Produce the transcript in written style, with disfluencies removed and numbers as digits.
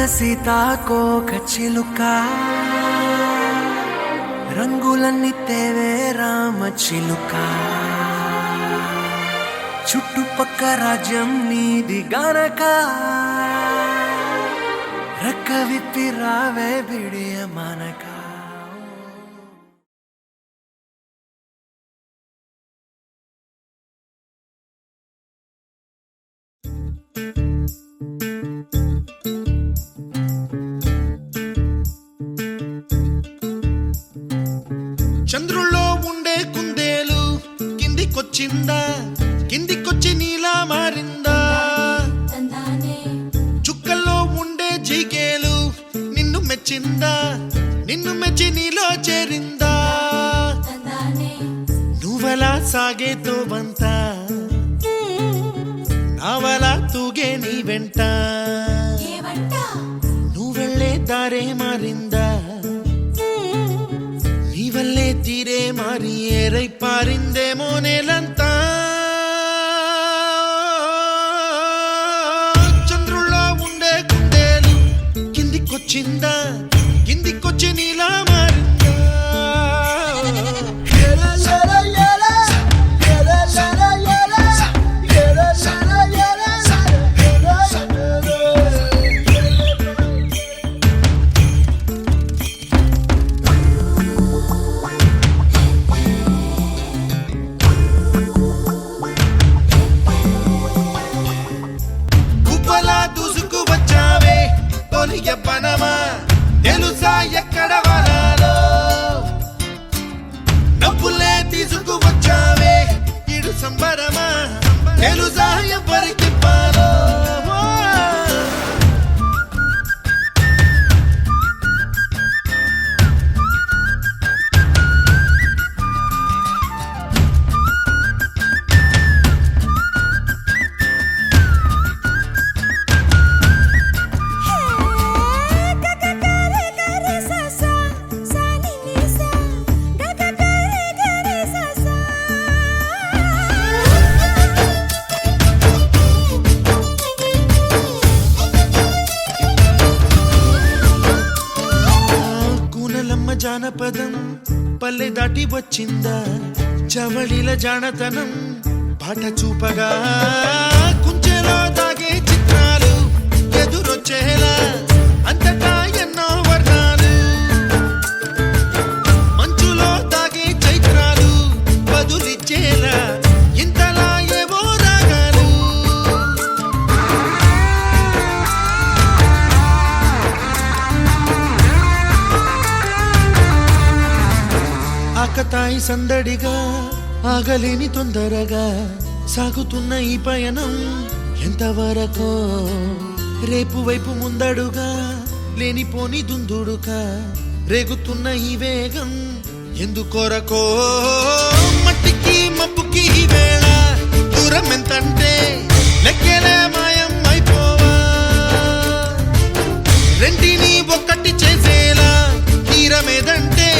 సీతాకోక చిలుక రంగులన్నీ తేవే రామ చిలుక చుట్టుపక్క రాజ్యం నీది గనక రెక్క విప్పి రావే బిడియ మనక చంద్రుల్లో ఉండే కుందేలు కిందికొచ్చిందా కిందికొచ్చి నీలా మారిందా చుక్కల్లో ఉండే జీకేలు నిన్ను మెచ్చిందా నిన్ను మెచ్చి నీలో చేరిందా నువ్వలా సాగేతో బంత నావలా తూగే నీ వెంట నువ్వెళ్ళే దారే మారిందా నీవల్లే తీరే మారి ఏరై పారిందేమో నేలంతా చంద్రుల్లో ఉండే కుందేలు కిందికొచ్చిందా కిందికొచ్చి నీలా మారిందా పనమా తెలుసా ఎక్కడ వనాలో డబ్బులే తీసుకువచ్చావే ఇడు సంబరమా తెలుసా ఎవరికి పాలో జానపదం పల్లె దాటి వచ్చిందా చవళిల జానతనం పాట చూపగా కుంచెలో దాగే చిత్రాలు ఎదురొచ్చేలా అంతటా ఎన్నో వర్ణాలు మంచులో దాగే చైత్రాలు బదులిచ్చేలా ఇంతలా ఏవో రాగాలు ఆకతాయి సందడిగా ఆగలేని తొందరగా సాగుతున్న ఈ పయనం ఎంతవరకో రేపు వైపు ముందడుగా లేనిపోని దుందుడుగా రేగుతున్న ఈ వేగం ఎందుకొరకో మట్టికి మబ్బుకి ఈ వేళ దూరం ఎంతంటే లెక్కలే మాయం అయిపోవా రెంటిని ఒక్కటి చేసేలా తీరమేదంటే